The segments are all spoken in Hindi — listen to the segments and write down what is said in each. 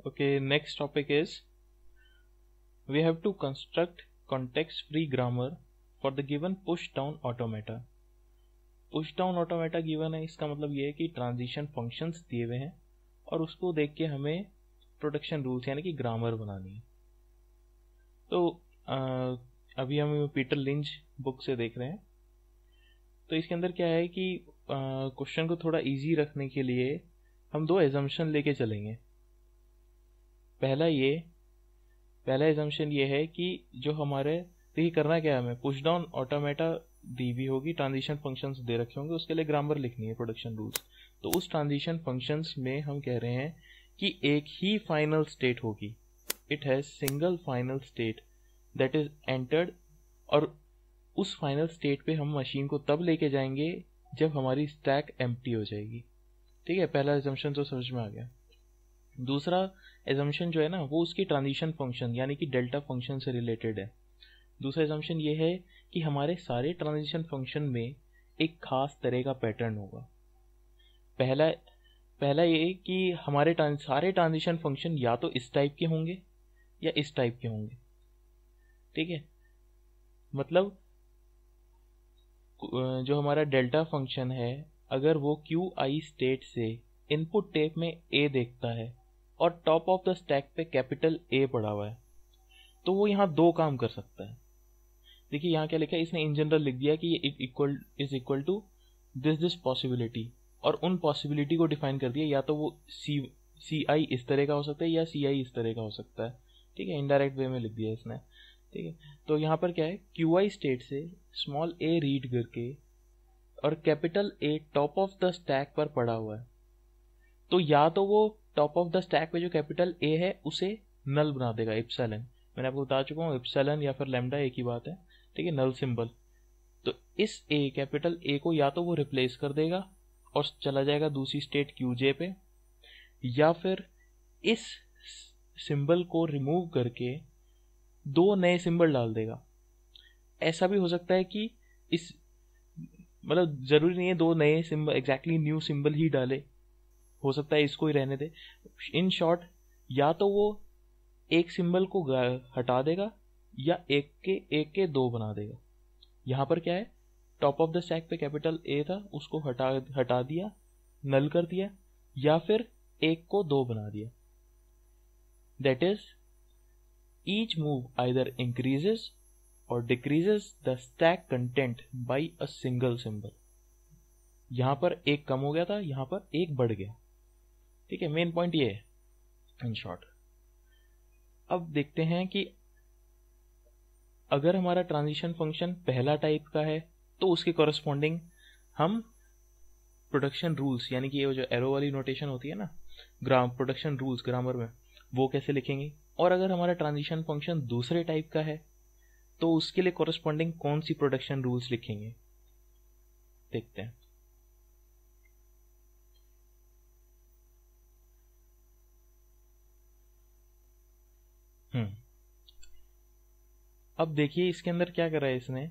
Okay, next topic is we have to construct context-free grammar for the given push-down automata. Push-down automata given है, इसका मतलब ये है कि ट्रांजिशन फंक्शंस दिए हुए हैं और उसको देख के हमें प्रोडक्शन रूल्स यानी कि ग्रामर बनानी है। तो अभी हम पीटर लिंच बुक से देख रहे हैं। तो इसके अंदर क्या है कि क्वेश्चन को थोड़ा इजी रखने के लिए हम दो एजम्पशन लेके चलेंगे। पहला एजम्पशन ये है कि जो हमारे देखिए करना क्या है, हमें पुश डाउन ऑटोमेटा दी हुई होगी, ट्रांजिशन फंक्शंस दे रखे होंगे, उसके लिए ग्रामर लिखनी है, प्रोडक्शन रूल्स। तो उस ट्रांजिशन फंक्शंस में हम कह रहे हैं कि एक ही फाइनल स्टेट होगी, it has single final state that is entered, और उस फाइनल स्टेट पे हम मशीन को तब लेके जाएंगे जब हमारी स्टैक एम्प्टी हो जाएगी। ठीक है, पहला एजम्पशन तो समझ में आ गया। दूसरा एजम्पशन जो है ना, वो उसकी ट्रांजिशन फंक्शन यानी कि डेल्टा फंक्शन से रिलेटेड है। दूसरा एजम्पशन ये है कि हमारे सारे ट्रांजिशन फंक्शन में एक खास तरह का पैटर्न होगा। पहला ये कि हमारे सारे ट्रांजिशन फंक्शन या तो इस टाइप के होंगे या इस टाइप के होंगे। ठीक है, मतलब जो हमारा डेल्टा फंक्शन है, अगर वो क्यू आई स्टेट से इनपुट टेप में ए देखता है और टॉप ऑफ द स्टैक पे कैपिटल ए पड़ा हुआ है, तो वो यहाँ दो काम कर सकता है। देखिए यहाँ क्या लिखा है, इसने इन जनरल लिख दिया कि ये is equal to this possibility, और उन पॉसिबिलिटी को डिफाइन कर दिया, या तो वो सी आई इस तरह का हो सकता है या सी आई इस तरह का हो सकता है। ठीक है, इनडायरेक्ट वे में लिख दिया इसने। ठीक है, तो यहाँ पर क्या है, क्यू आई स्टेट से स्मॉल ए रीड करके और capital A top of the stack पर पड़ा हुआ है, तो या तो वो टॉप ऑफ द स्टैक पे जो कैपिटल ए है उसे नल बना देगा, इप्सिलॉन। मैंने आपको बता चुका हूँ, इप्सिलॉन या फिर लैम्डा एक ही बात है। ठीक है, नल सिंबल। तो इस ए कैपिटल ए को या तो वो रिप्लेस कर देगा और चला जाएगा दूसरी स्टेट क्यू जे पे, या फिर इस सिंबल को रिमूव करके दो नए सिंबल डाल देगा। ऐसा भी हो सकता है कि इस मतलब जरूरी नहीं है दो नए सिंबल एग्जैक्टली न्यू सिंबल ही डाले, हो सकता है इसको ही रहने दे। इन शॉर्ट, या तो वो एक सिंबल को हटा देगा या एक के दो बना देगा। यहां पर क्या है, टॉप ऑफ द स्टैक पे कैपिटल ए था, उसको हटा दिया, नल कर दिया, या फिर एक को दो बना दिया। That is each move either increases और decreases the stack content by a single symbol. यहां पर एक कम हो गया था, यहां पर एक बढ़ गया। ठीक है, मेन पॉइंट ये है इन शॉर्ट। अब देखते हैं कि अगर हमारा ट्रांजिशन फंक्शन पहला टाइप का है तो उसके कॉरेस्पॉन्डिंग हम प्रोडक्शन रूल्स यानी कि ये जो एरो वाली नोटेशन होती है ना, प्रोडक्शन रूल्स ग्रामर में, वो कैसे लिखेंगे। और अगर हमारा ट्रांजिशन फंक्शन दूसरे टाइप का है तो उसके लिए कॉरेस्पॉन्डिंग कौन सी प्रोडक्शन रूल्स लिखेंगे, देखते हैं। अब देखिए इसके अंदर क्या करा है इसने।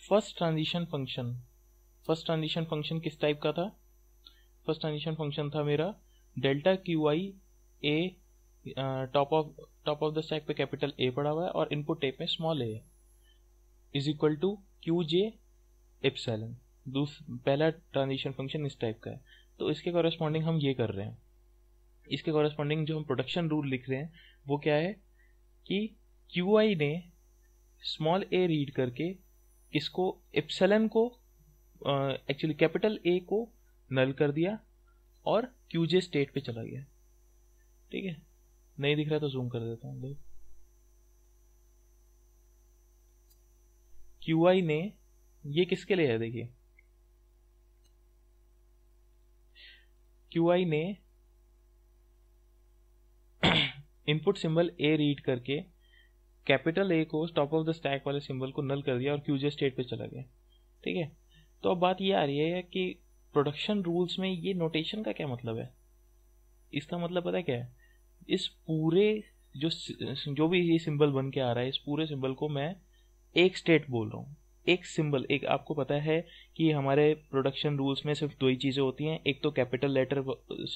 फर्स्ट ट्रांजिशन फंक्शन किस टाइप का था, फर्स्ट ट्रांजिशन फंक्शन था मेरा delta Q I A, top of the stack पे कैपिटल ए पड़ा हुआ है और इनपुट टेप में small A is equal to Q J epsilon. पहला ट्रांजिशन फंक्शन इस टाइप का है, तो इसके कॉरेस्पॉन्डिंग हम ये कर रहे हैं। इसके कॉरेस्पॉन्डिंग जो हम प्रोडक्शन रूल लिख रहे हैं वो क्या है कि क्यू आई ने स्मॉल ए रीड करके इसको एप्सिलॉन को एक्चुअली कैपिटल ए को नल कर दिया और क्यू जे स्टेट पे चला गया। ठीक है, नहीं दिख रहा तो जूम कर देता हूं। क्यू आई ने ये किसके लिए है, देखिए क्यू आई ने इनपुट सिंबल ए रीड करके कैपिटल ए को टॉप ऑफ द स्टैक वाले सिंबल को नल कर दिया और क्यूजे स्टेट पे चला गया। ठीक है, तो अब बात ये आ रही है कि प्रोडक्शन रूल्स में ये नोटेशन का क्या मतलब है। इसका मतलब पता है क्या है, इस पूरे जो भी ये सिंबल बन के आ रहा है, इस पूरे सिंबल को मैं एक स्टेट बोल रहा हूँ। एक सिंबल, एक आपको पता है कि हमारे प्रोडक्शन रूल्स में सिर्फ दो ही चीज़ें होती हैं, एक तो कैपिटल लेटर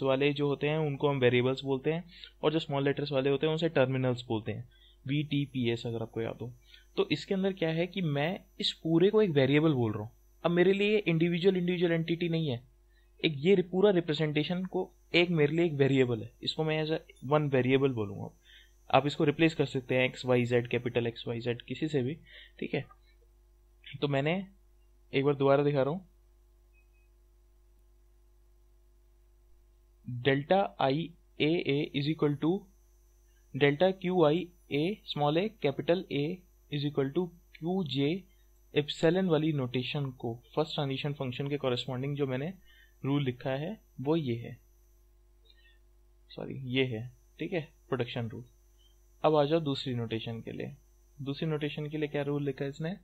वाले जो होते हैं उनको हम वेरिएबल्स बोलते हैं, और जो स्मॉल लेटर्स वाले होते हैं उनसे टर्मिनल्स बोलते हैं, VTPS अगर आपको याद हो। तो इसके अंदर क्या है कि मैं इस पूरे को एक वेरिएबल बोल रहा हूँ। अब मेरे लिए इंडिविजुअल एंटिटी नहीं है, एक ये पूरा रिप्रेजेंटेशन को एक मेरे लिए एक वेरिएबल है, इसको मैं एज वन वेरिएबल बोलूँगा। आप इसको रिप्लेस कर सकते हैं XYZ, कैपिटल XYZ किसी से भी, ठीक है। तो मैंने एक बार दोबारा दिखा रहा हूँ, delta I A is equal to delta QI A small a capital A is equal to QJ epsilon वाली नोटेशन को फर्स्ट ट्रांजिशन फंक्शन के कॉरेस्पॉन्डिंग जो मैंने रूल लिखा है वो ये है, ये है, ठीक है, प्रोडक्शन रूल। अब आ जाओ दूसरी नोटेशन के लिए। दूसरी नोटेशन के लिए क्या रूल लिखा है इसने?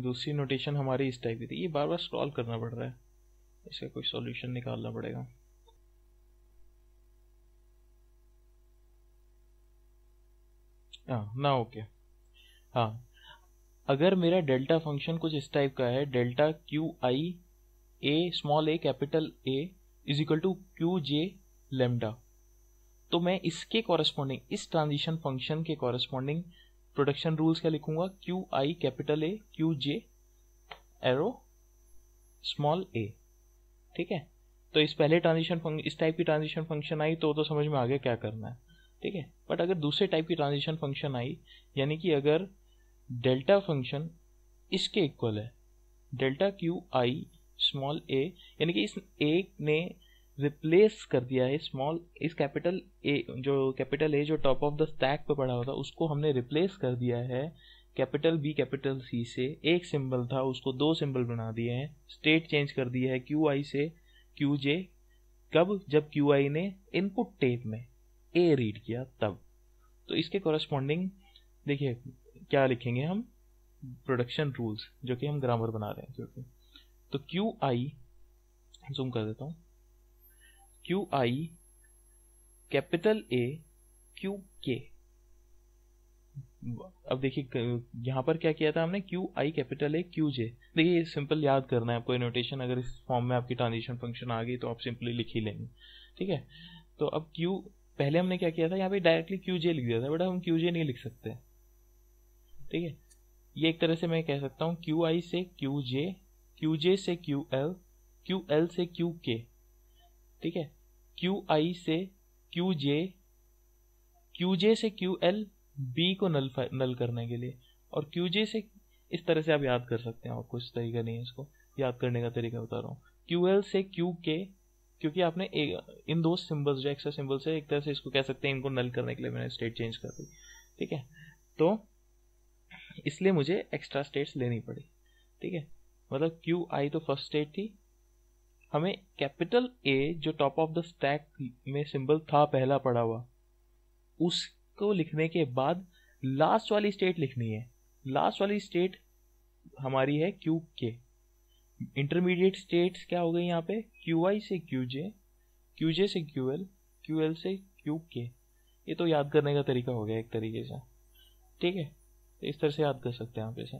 दूसरी नोटेशन हमारी इस टाइप की थी, ये बार बार स्क्रॉल करना पड़ रहा है, इसका कोई सॉल्यूशन निकालना पड़ेगा। ना ओके, हाँ, अगर मेरा डेल्टा फंक्शन कुछ इस टाइप का है, delta QI A small a capital A is equal to QJ lambda, तो मैं इसके कॉरेस्पॉन्डिंग, इस ट्रांजिशन फंक्शन के कॉरेस्पॉन्डिंग प्रोडक्शन रूल्स क्या लिखूंगा? QI capital A QJ arrow small a, ठीक है। तो इस पहले ट्रांजिशन फंक्शन, इस टाइप की ट्रांजिशन फंक्शन आई तो समझ में आ गया क्या करना है, ठीक है। बट अगर दूसरे टाइप की ट्रांजिशन फंक्शन आई, यानी कि अगर डेल्टा फंक्शन इसके इक्वल है, डेल्टा QI स्मॉल a, यानी कि इस a ने रिप्लेस कर दिया है इस कैपिटल A जो टॉप ऑफ द स्टैक पे पड़ा होता उसको हमने रिप्लेस कर दिया है कैपिटल B कैपिटल C से। एक सिंबल था उसको दो सिंबल बना दिए हैं, स्टेट चेंज कर दिया है QI से QJ। कब? जब QI ने इनपुट टेप में A रीड किया तब। तो इसके कॉरेस्पॉन्डिंग देखिए क्या लिखेंगे हम, प्रोडक्शन रूल्स, जो कि हम ग्रामर बना रहे हैं क्योंकि। तो QI, जूम कर देता हूं, QI कैपिटल A QK। अब देखिए यहां पर क्या किया था हमने, QI कैपिटल A QJ। देखिए ये सिंपल याद करना है आपको, नोटेशन अगर इस फॉर्म में आपकी ट्रांजिशन फंक्शन आ गई तो आप सिंपली लिख ही लेंगे, ठीक है। तो अब पहले हमने क्या किया था, यहाँ पे डायरेक्टली QJ लिख दिया था, बट हम QJ नहीं लिख सकते, ठीक है। ये एक तरह से मैं कह सकता हूँ QI से QJ, QJ से QL, QL से QK, ठीक है। QI से QJ, QJ से QL B को नल करने के लिए, और QJ से, इस तरह से आप याद कर सकते हैं, और कुछ तरीका नहीं है इसको याद करने का, तरीका बता रहा हूँ। QL से QK, क्योंकि आपने इन दो सिंबल्स जो एक्स्ट्रा सिंबल्स है, एक तरह से इसको कह सकते हैं इनको नल करने के लिए मैंने स्टेट चेंज कर दी, ठीक है। तो इसलिए मुझे एक्स्ट्रा स्टेट्स लेनी पड़ी, ठीक है। मतलब QI तो फर्स्ट स्टेट थी, हमें कैपिटल A जो टॉप ऑफ द स्टैक में सिंबल था पहला पड़ा हुआ, उसको लिखने के बाद लास्ट वाली स्टेट लिखनी है। लास्ट वाली स्टेट हमारी है QK। इंटरमीडिएट स्टेट्स क्या हो गई यहाँ पे, QI से QJ, QJ से QL, QL से QK। ये तो याद करने का तरीका हो गया एक तरीके से, ठीक है। तो इस तरह से याद कर सकते हैं आप इसे।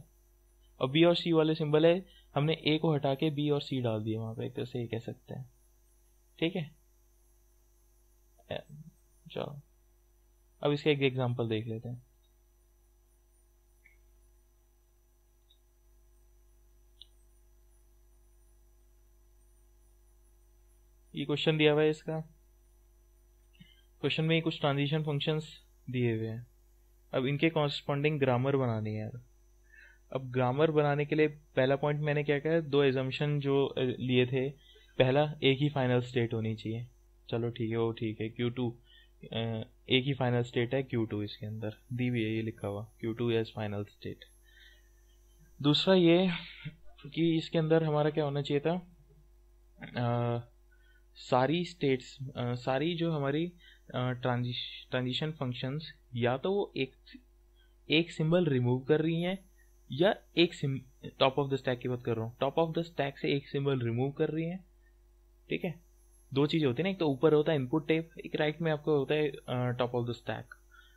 और B और C वाले सिंबल है, हमने A को हटा के B और C डाल दिए वहां पे, एक तरह से ये कह सकते हैं, ठीक है। चलो अब इसका एक एग्जांपल देख लेते हैं। ये क्वेश्चन दिया हुआ है, इसका क्वेश्चन में कुछ ट्रांजिशन फंक्शंस दिए हुए हैं। अब इनके कॉरेस्पॉन्डिंग ग्रामर बनानी है यार। अब ग्रामर बनाने के लिए पहला पॉइंट मैंने क्या कहा, दो एजम्पशन जो लिए थे, पहला एक ही फाइनल स्टेट होनी चाहिए, चलो ठीक है, वो ठीक है। Q2 एक ही फाइनल स्टेट है, Q2 इसके अंदर दी हुई है, ये लिखा हुआ Q2 एज फाइनल स्टेट। दूसरा ये कि इसके अंदर हमारा क्या होना चाहिए था, सारी स्टेट्स, सारी जो हमारी ट्रांजिशन फंक्शंस, या तो वो एक सिंबल रिमूव कर रही हैं, या एक टॉप ऑफ द स्टैक की बात कर रहा हूँ, टॉप ऑफ द स्टैक से एक सिंबल रिमूव कर रही हैं, ठीक है। दो चीजें होती है ना, एक तो ऊपर होता है इनपुट टेप, एक राइट में आपको होता है टॉप ऑफ द स्टैक,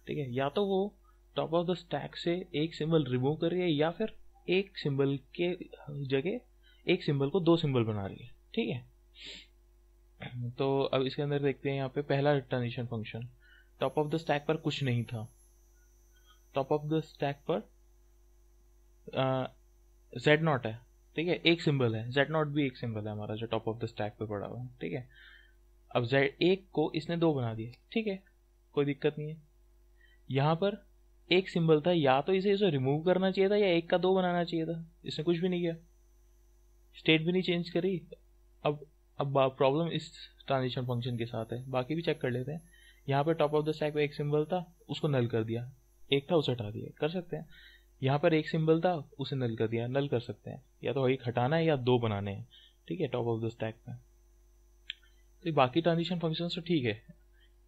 ठीक है। या तो वो टॉप ऑफ द स्टैक से एक सिंबल रिमूव कर रही है या फिर एक सिंबल के जगह एक सिंबल को दो सिंबल बना रही है, ठीक है। तो अब इसके अंदर देखते हैं यहाँ पे पहला transition function, top of the stack पर कुछ नहीं था, टॉप ऑफ द स्टैक पर जेड नॉट है, ठीक है, एक सिंबल है, जेड नॉट भी एक सिंबल है हमारा जो टॉप ऑफ द स्टैक पे पड़ा हुआ है, ठीक है। अब जेड एक को इसने दो बना दिया, ठीक है, कोई दिक्कत नहीं है। यहाँ पर एक सिंबल था, या तो इसे रिमूव करना चाहिए था या एक का दो बनाना चाहिए था, इसने कुछ भी नहीं किया, स्टेट भी नहीं चेंज करी। अब प्रॉब्लम इस ट्रांजिशन फंक्शन के साथ है, बाकी भी चेक कर लेते हैं। यहाँ पर टॉप ऑफ द स्टैक पे एक सिंबल था, उसको नल कर दिया, एक था उसे हटा दिया, कर सकते हैं। यहाँ पर एक सिंबल था, उसे नल कर दिया, नल कर सकते हैं, या तो एक हटाना है या दो बनाने हैं, ठीक है, टॉप ऑफ द स्टैक पे। तो बाकी ट्रांजिशन फंक्शन तो ठीक है,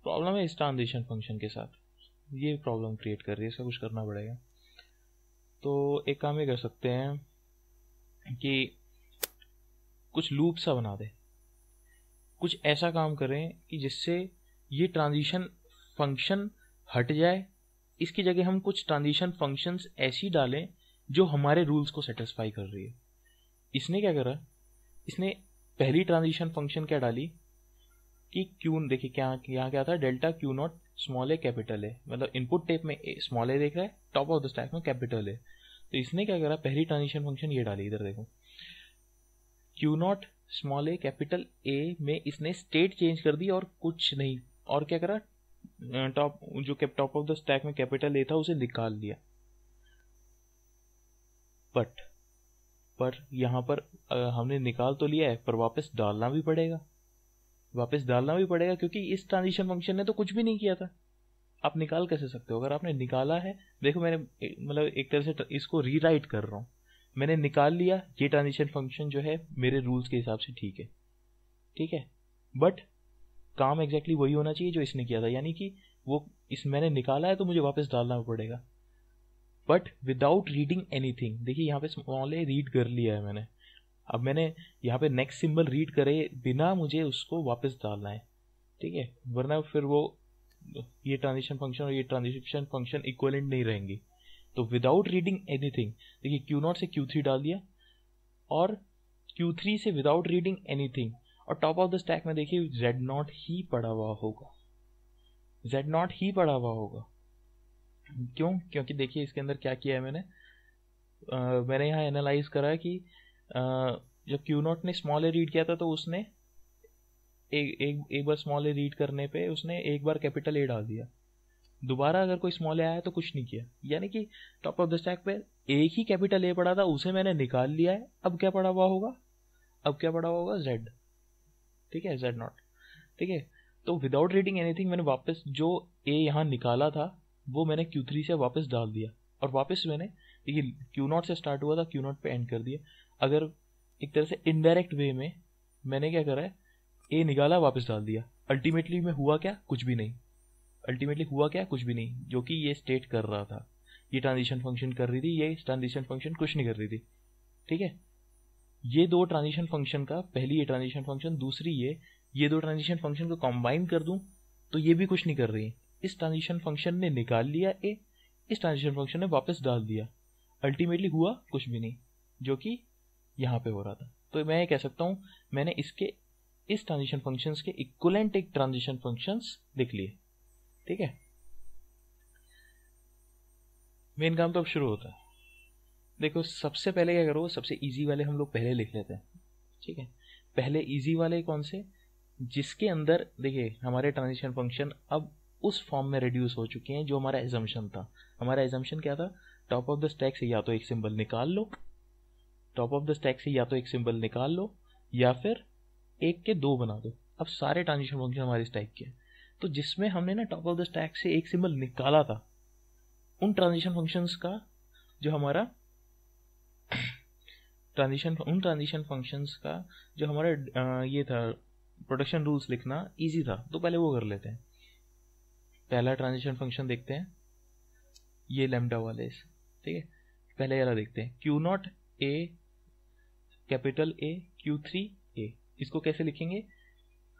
प्रॉब्लम है इस ट्रांजिशन फंक्शन के साथ, ये प्रॉब्लम क्रिएट कर रही है, इसका कुछ करना पड़ेगा। तो एक काम ये कर सकते हैं कि कुछ लूप सा बना दे, कुछ ऐसा काम करें कि जिससे ये ट्रांजिशन फंक्शन हट जाए, इसकी जगह हम कुछ ट्रांजिशन फंक्शंस ऐसी डालें जो हमारे रूल्स को सेटिस्फाई कर रही है। इसने क्या करा, इसने पहली ट्रांजिशन फंक्शन क्या डाली कि क्यू, देखिए क्या यहाँ क्या था, delta Q not small A capital है, मतलब इनपुट टेप में स्मॉल ए देख रहा है, टॉप ऑफ द स्टैक में कैपिटल है। तो इसने क्या करा, पहली ट्रांजिशन फंक्शन ये डाली, इधर देखो, Q not small A capital ए में इसने स्टेट चेंज कर दी और कुछ नहीं, और क्या करा, टॉप ऑफ द स्टैक में कैपिटल ए था उसे निकाल लिया। पर यहाँ पर हमने निकाल तो लिया है, पर वापस डालना भी पड़ेगा, क्योंकि इस ट्रांजिशन फंक्शन ने तो कुछ भी नहीं किया था। आप निकाल कैसे सकते हो, अगर आपने निकाला है, देखो मैंने मतलब एक तरह से इसको रीराइट कर रहा हूँ, मैंने निकाल लिया, ये ट्रांजिशन फंक्शन जो है मेरे रूल्स के हिसाब से ठीक है, बट काम एग्जैक्टली वही होना चाहिए जो इसने किया था, यानी कि वो मैंने निकाला है तो मुझे वापस डालना पड़ेगा, बट विदाउट रीडिंग एनीथिंग। देखिए यहाँ पे स्मॉल ए रीड कर लिया है मैंने, अब मैंने यहाँ पे नेक्स्ट सिंबल रीड करे बिना मुझे उसको वापस डालना है, ठीक है, वरना फिर वो ये ट्रांजिशन फंक्शन और ये ट्रांजिशन फंक्शन इक्विवेलेंट नहीं रहेंगी। तो विदाउट रीडिंग एनीथिंग, देखिए क्यू नॉट से क्यू थ्री डाल दिया और क्यू थ्री से विदाउट रीडिंग एनीथिंग, और टॉप ऑफ द स्टैक में देखिए जेड नॉट ही पड़ा हुआ होगा, क्यों, क्योंकि देखिए इसके अंदर क्या किया है मैंने यहाँ एनालाइज करा कि जब क्यू नॉट ने स्मॉल ए रीड किया था तो उसने एक बार स्मॉल ए रीड करने पे उसने एक बार कैपिटल ए डाल दिया, दोबारा अगर कोई स्मॉल ए आया तो कुछ नहीं किया, यानी कि टॉप ऑफ द स्टैक पे एक ही कैपिटल ए पड़ा था, उसे मैंने निकाल लिया है। अब क्या पड़ा हुआ होगा जेड, ठीक है, जेड नॉट, ठीक है। तो विदाउट रीडिंग एनीथिंग मैंने वापस जो ए यहाँ निकाला था वो मैंने Q3 से वापस डाल दिया, और वापस मैंने ये क्यू नॉट से स्टार्ट हुआ था, क्यू नॉट पे एंड कर दिया। अगर एक तरह से इनडायरेक्ट वे में मैंने क्या करा है, ए निकाला वापस डाल दिया, अल्टीमेटली में हुआ क्या, कुछ भी नहीं, जो कि ये स्टेट कर रहा था, ये ट्रांजिशन फंक्शन कर रही थी, ये ट्रांजिशन फंक्शन कुछ नहीं कर रही थी, ठीक है। ये दो ट्रांजिशन फंक्शन का, पहली ये ट्रांजिशन फंक्शन, दूसरी ये दो ट्रांजिशन फंक्शन को कंबाइन कर दूं तो ये भी कुछ नहीं कर रही है। इस ट्रांजिशन फंक्शन ने निकाल लिया ए, इस ट्रांजिशन फंक्शन ने वापस डाल दिया, अल्टीमेटली हुआ कुछ भी नहीं, जो कि यहाँ पे हो रहा था। तो मैं ये कह सकता हूँ मैंने इस ट्रांजिशन फंक्शंस के इक्विवेलेंट एक ट्रांजिशन फंक्शंस लिख लिए, ठीक है। मेन काम तो अब शुरू होता है। देखो सबसे पहले क्या करो, सबसे इजी वाले हम लोग पहले लिख लेते हैं, ठीक है। पहले इजी वाले कौन से, जिसके अंदर देखिए हमारे ट्रांजिशन फंक्शन अब उस फॉर्म में रिड्यूस हो चुके हैं जो हमारा एजम्पशन था। हमारा एजम्पशन क्या था, टॉप ऑफ द स्टैक से या तो एक सिंबल निकाल लो, या फिर एक के दो बना दो। अब सारे ट्रांजिशन फंक्शन हमारे इस टाइप के हैं, तो जिसमें हमने ना टॉप ऑफ द स्टैक से एक सिंबल निकाला था, उन ट्रांजिशन फंक्शंस का जो हमारा ये था प्रोडक्शन रूल्स लिखना इजी था, तो पहले वो कर लेते हैं। पहला ट्रांजिशन फंक्शन देखते हैं, ये लैम्डा वाले, ठीक है। पहले वाला देखते हैं, Q naught A capital A Q three A, इसको कैसे लिखेंगे,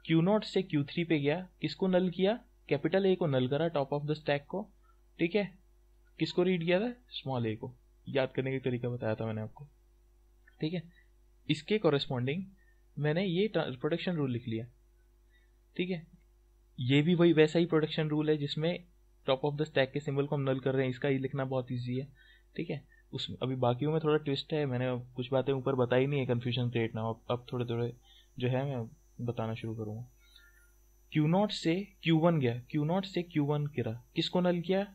क्यू नॉट से क्यू थ्री पे गया, किसको नल किया, कैपिटल ए को नल करा, टॉप ऑफ द स्टैक को, ठीक है। किसको रीड किया था? स्मॉल ए को। याद करने का तरीका बताया था मैंने आपको, ठीक है। इसके कॉरेस्पॉन्डिंग मैंने ये प्रोटेक्शन रूल लिख लिया, ठीक है। ये भी वही वैसा ही प्रोटेक्शन रूल है जिसमें टॉप ऑफ द स्टैक के सिंबल को हम नल कर रहे हैं, इसका ही लिखना बहुत ईजी है, ठीक है। उसमें अभी बाकियों में थोड़ा ट्विस्ट है, मैंने कुछ बातें ऊपर बताई नहीं है कन्फ्यूजन क्रिएट ना हो। अब थोड़े थोड़े जो है मैं बताना शुरू करूँगा। Q0 से Q1 गया, Q0 से Q1 गिरा, किसको नल किया?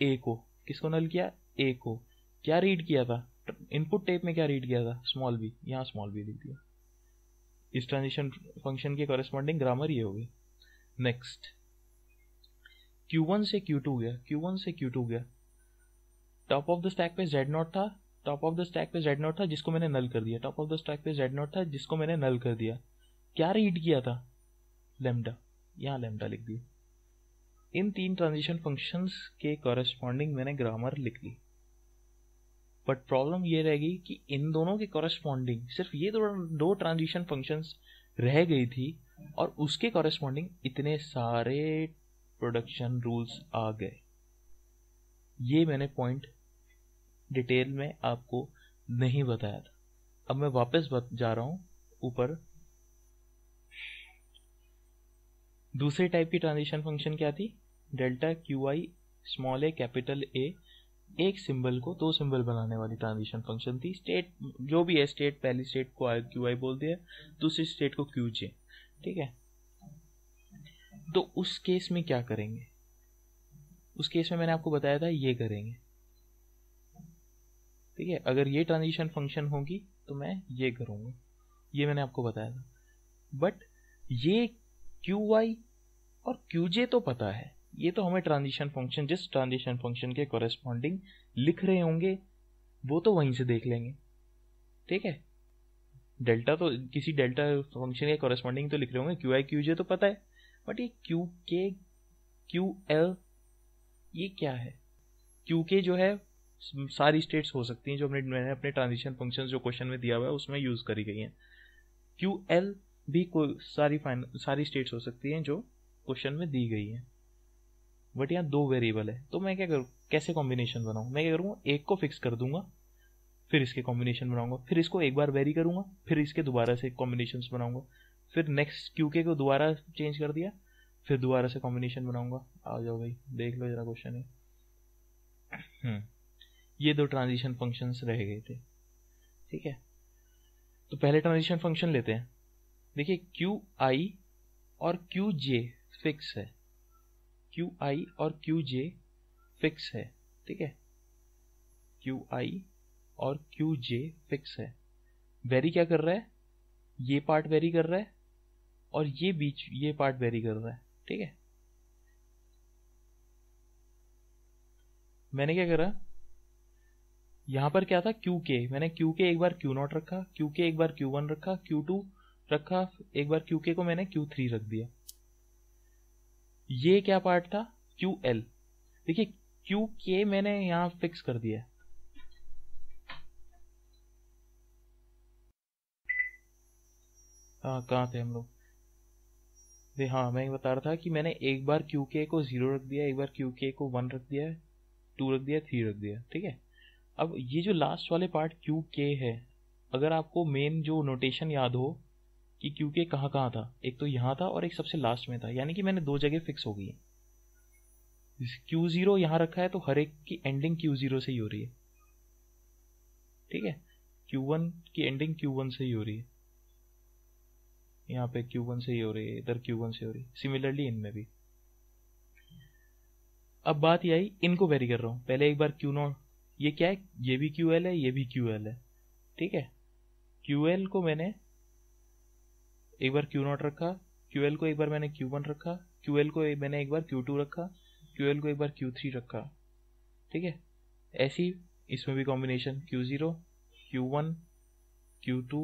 ए को। किसको नल किया? ए को। क्या रीड किया था इनपुट टेप में? क्या रीड किया था? Small B. यहाँ स्मॉल बी लिख दिया। इस ट्रांजिशन फंक्शन के कॉरेस्पॉन्डिंग ग्रामर ये होगी। नेक्स्ट Q1 से Q2 गया, Q1 से Q2 गया, टॉप ऑफ द स्टैक पे Z0 था, टॉप ऑफ द स्टैक पे Z0 था जिसको मैंने नल कर दिया, टॉप ऑफ द स्टैक पे Z0 था जिसको मैंने नल कर दिया। क्या रीड किया था? लैम्डा। यहाँ लैम्डा लिख दिया। इन 3 ट्रांजिशन फंक्शंस के कॉरेस्पॉन्डिंग मैंने ग्रामर लिख ली, बट प्रॉब्लम ये रहेगी कि इन दोनों के कॉरेस्पॉन्डिंग सिर्फ ये दो ट्रांजिशन फंक्शंस रह गई थी और उसके कॉरेस्पॉन्डिंग इतने सारे प्रोडक्शन रूल्स आ गए। ये मैंने पॉइंट डिटेल में आपको नहीं बताया था। अब मैं वापस जा रहा हूं ऊपर। दूसरे टाइप की ट्रांजिशन फंक्शन क्या थी? Delta Q I small A capital A, एक सिंबल को 2 सिंबल बनाने वाली ट्रांजिशन फंक्शन थी। स्टेट जो भी है, स्टेट पहली स्टेट को क्यू आई बोल दिया, दूसरी स्टेट को क्यू जे, ठीक है। तो उस केस में क्या करेंगे? उस केस में मैंने आपको बताया था ये करेंगे, ठीक है। अगर ये ट्रांजिशन फंक्शन होगी तो मैं ये करूंगा, ये मैंने आपको बताया था। बट ये क्यू आई और क्यू जे तो पता है, ये तो हमें ट्रांजिशन फंक्शन जिस ट्रांजिशन फंक्शन के कॉरेस्पॉन्डिंग लिख रहे होंगे वो तो वहीं से देख लेंगे, ठीक है। डेल्टा तो किसी डेल्टा फंक्शन के कॉरेस्पॉन्डिंग तो लिख रहे होंगे, क्यू आई क्यू जे तो पता है, बट ये क्यू के क्यू एल ये क्या है? क्यू के जो है सारी स्टेट्स हो सकती हैं जो मैंने अपने ट्रांजिशन फंक्शन जो क्वेश्चन में दिया हुआ है उसमें यूज करी गई हैं। क्यू एल भी कोई सारी स्टेट्स हो सकती हैं जो क्वेश्चन में दी गई हैं, बट यहाँ 2 वेरिएबल है। तो मैं क्या करूँ, कैसे कॉम्बिनेशन बनाऊँ? मैं क्या करूँगा, एक को फिक्स कर दूंगा, फिर इसके कॉम्बिनेशन बनाऊंगा, फिर इसको एक बार वेरी करूंगा, फिर इसके दोबारा से कॉम्बिनेशन बनाऊंगा, फिर नेक्स्ट क्यू के को दोबारा चेंज कर दिया, फिर दोबारा से कॉम्बिनेशन बनाऊंगा। आ जाओ भाई देख लो जरा क्वेश्चन है। ये 2 ट्रांजिशन फंक्शंस रह गए थे, ठीक है। तो पहले ट्रांजिशन फंक्शन लेते हैं। देखिए क्यू आई और क्यू जे फिक्स है, क्यू आई और क्यू जे फिक्स है, ठीक है। क्यू आई और क्यू जे फिक्स है। वेरी क्या कर रहा है? ये पार्ट वेरी कर रहा है और ये पार्ट वेरी कर रहा है, ठीक है। मैंने क्या करा, यहां पर क्या था क्यू के, मैंने क्यू के एक बार क्यू नॉट रखा, क्यू के एक बार क्यू वन रखा, क्यू टू रखा, एक बार क्यू के को मैंने क्यू थ्री रख दिया। ये क्या पार्ट था? Q L. देखिए क्यू के मैंने यहां फिक्स कर दिया। हाँ कहाँ थे हम लोग? हाँ मैं बता रहा था कि मैंने एक बार क्यू के को 0 रख दिया, एक बार क्यू के को 1 रख दिया, 2 रख दिया, 3 रख दिया, ठीक है। अब ये जो लास्ट वाले पार्ट क्यू के है, अगर आपको मेन जो नोटेशन याद हो कि क्यू के कहाँ कहाँ था, एक तो यहाँ था और एक सबसे लास्ट में था, यानी कि मैंने 2 जगह फिक्स हो गई है। Q0 यहाँ रखा है तो हर एक की एंडिंग Q0 से ही हो रही है, ठीक है। Q1 की एंडिंग Q1 से ही हो रही है, यहाँ पे Q1 से ही हो रही है, इधर Q1 से हो रही है। सिमिलरली इनमें भी। अब बात ये आई, इनको वेरी कर रहा हूँ। पहले एक बार Q0, ये क्या है? ये भी QL है, ये भी QL है, ठीक है। QL को मैंने एक बार Q0 रखा, QL को एक बार मैंने Q1 रखा, QL को मैंने एक बार Q2 रखा, QL को एक बार Q3 रखा, ठीक है। ऐसी इसमें भी combination Q0, Q1, Q2,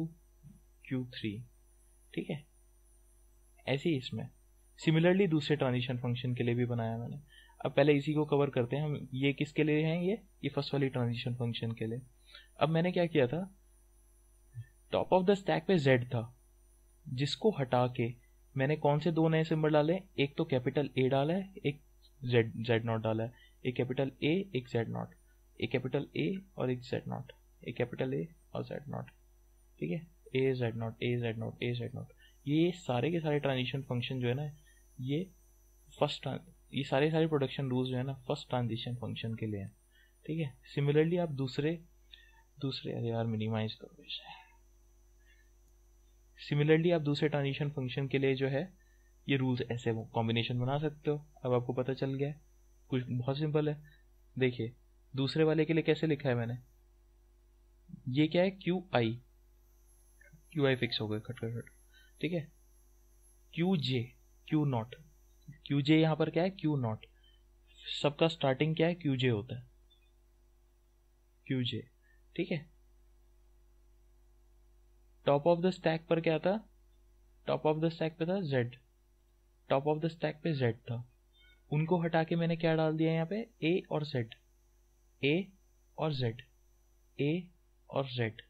Q3, ठीक है। ऐसे ही इसमें सिमिलरली दूसरे ट्रांजिशन फंक्शन के लिए भी बनाया मैंने। अब पहले इसी को कवर करते हैं हम। ये किसके लिए हैं? ये फर्स्ट वाली ट्रांजिशन फंक्शन के लिए। अब मैंने क्या किया था, टॉप ऑफ द स्टैक पे Z था, जिसको हटा के मैंने कौन से 2 नए सिंबल डाले? एक तो कैपिटल A डाला है, एक Z नॉट डाला है। एक कैपिटल ए एक जेड नॉट, एक कैपिटल ए और एक जेड नॉट, एक कैपिटल ए और जेड नॉट, ठीक है, A Z not A Z not A Z not. ये सारे के सारे ट्रांजिशन फंक्शन जो है ना, ये सारे प्रोडक्शन रूल्स जो है ना फर्स्ट ट्रांजिशन फंक्शन के लिए हैं, ठीक है। सिमिलरली आप दूसरे अरे यार मिनिमाइज करो इसे। सिमिलरली आप दूसरे ट्रांजिशन फंक्शन के लिए जो है ये रूल्स ऐसे कॉम्बिनेशन बना सकते हो। अब आपको पता चल गया है, कुछ बहुत सिंपल है। देखिए दूसरे वाले के लिए कैसे लिखा है मैंने, ये क्या है क्यू आई फिक्स हो गए खट खट खट, ठीक है। क्यू नॉट यहाँ पर क्या है क्यू नॉट, सबका स्टार्टिंग क्या है क्यू जे होता है, क्यू जे, ठीक है। टॉप ऑफ द स्टैक पर क्या था, टॉप ऑफ द स्टैक पे था Z, top of the stack पे जेड था, उनको हटा के मैंने क्या डाल दिया यहाँ पे ए और जेड, ए और जेड, ए और जेड,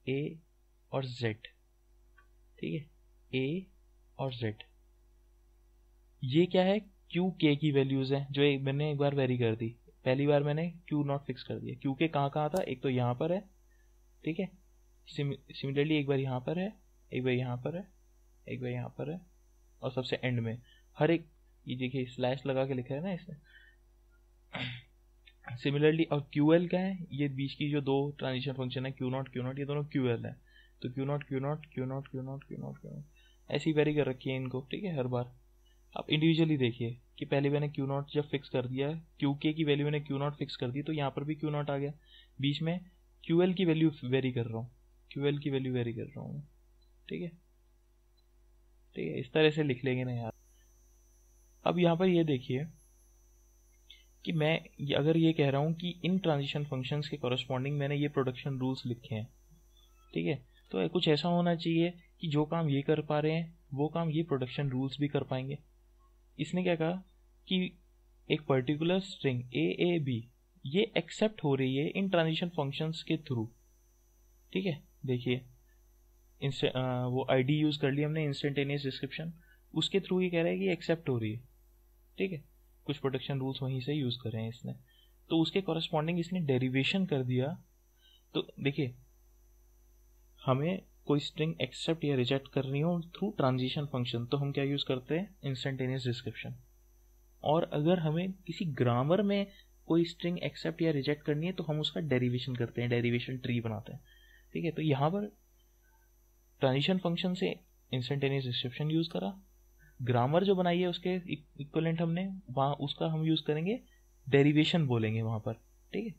ए और जेड, ठीक है, ए और जेड। ये क्या है क्यू के की वैल्यूज है जो मैंने एक बार वेरी कर दी। पहली बार मैंने क्यू नॉट फिक्स कर दिया, क्यू के कहाँ था, एक तो यहाँ पर है, ठीक है। सिमिलरली एक बार यहाँ पर है, एक बार यहाँ पर है, एक बार यहाँ पर है, और सबसे एंड में हर एक, ये देखिए स्लैश लगा के लिखा है ना इसमें। सिमिलरली और क्यू एल क्या है, ये बीच की जो दो ट्रांजिशन फंक्शन है क्यू नॉट ये दोनों क्यू एल है, तो क्यू नॉट ऐसी वेरी कर रखी है इनको, ठीक है। हर बार आप इंडिविजुअली देखिए कि पहले मैंने क्यू नॉट जब फिक्स कर दिया, क्यू के की वैल्यू मैंने क्यू नॉट फिक्स कर दी, तो यहाँ पर भी क्यू नॉट आ गया, बीच में क्यू एल की वैल्यू वेरी कर रहा हूँ, ठीक है, इस तरह से लिख लेंगे ना यार। अब यहाँ पर ये देखिए कि मैं अगर ये कह रहा हूँ कि इन ट्रांजिशन फंक्शंस के कॉरस्पॉन्डिंग मैंने ये प्रोडक्शन रूल्स लिखे हैं, ठीक है, तो कुछ ऐसा होना चाहिए कि जो काम ये कर पा रहे हैं वो काम ये प्रोडक्शन रूल्स भी कर पाएंगे। इसने क्या कहा कि एक पर्टिकुलर स्ट्रिंग ए बी ये एक्सेप्ट हो रही है इन ट्रांजिशन फंक्शंस के थ्रू, ठीक है। देखिए वो आईडी यूज कर ली हमने इंस्टेंटेनियस डिस्क्रिप्शन, उसके थ्रू ये कह रहा है कि एक्सेप्ट हो रही है, ठीक है। कुछ प्रोटेक्शन रूल्स वहीं से यूज कर रहे हैं इसने, तो उसके कॉरस्पॉन्डिंग इसने डेरिवेशन कर दिया। तो देखिए हमें कोई स्ट्रिंग एक्सेप्ट या रिजेक्ट करनी हो थ्रू ट्रांजिशन फंक्शन, तो हम क्या यूज करते हैं इंस्टेंटेनियस डिस्क्रिप्शन। और अगर हमें किसी ग्रामर में कोई स्ट्रिंग एक्सेप्ट या रिजेक्ट करनी है तो हम उसका डेरिवेशन करते हैं, डेरिवेशन ट्री बनाते हैं, ठीक है। तो यहाँ पर ट्रांजिशन फंक्शन से इंस्टेंटेनियस डिस्क्रिप्शन यूज करा, ग्रामर जो बनाई है उसके इक्विवेलेंट हमने वहाँ उसका हम यूज करेंगे डेरिवेशन बोलेंगे वहां पर, ठीक है।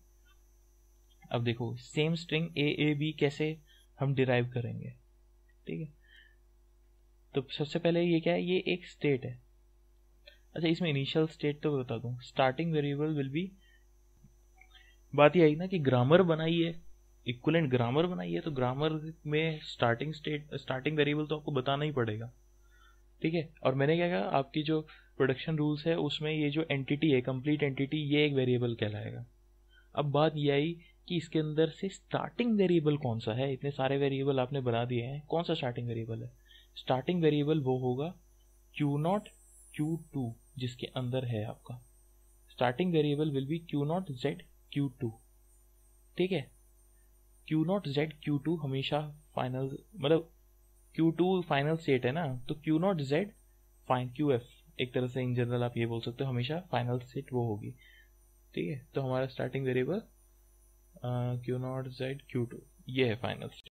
अब देखो सेम स्ट्रिंग ए बी कैसे हम डिराइव करेंगे, ठीक है। तो सबसे पहले ये क्या है, ये एक स्टेट है। अच्छा इसमें इनिशियल स्टेट तो बता दूं, स्टार्टिंग वेरिएबल विल बी, बात ये आई ना कि ग्रामर बनाई है, इक्विवेलेंट ग्रामर बनाई है, तो ग्रामर में स्टार्टिंग वेरिएबल तो आपको बताना ही पड़ेगा, ठीक है। और मैंने क्या कहा, आपकी जो प्रोडक्शन रूल्स है उसमें ये जो एंटिटी है कंप्लीट एंटिटी, ये एक वेरिएबल कहलाएगा। अब बात ये आई कि इसके अंदर से स्टार्टिंग वेरिएबल कौन सा है, इतने सारे वेरिएबल आपने बना दिए हैं, कौन सा स्टार्टिंग वेरिएबल है। स्टार्टिंग वेरिएबल वो होगा Q0 Q2 जिसके अंदर है आपका starting variable will be Q0 Z Q2, ठीक है। Q0 Z Q2 हमेशा फाइनल, मतलब Q2 फाइनल स्टेट है ना, तो Q0 Z फाइन QF एक तरह से इन जनरल आप ये बोल सकते हो, हमेशा फाइनल स्टेट वो होगी, ठीक है। तो हमारा starting variable Q0 Z Q2 ये है फाइनल स्टेट।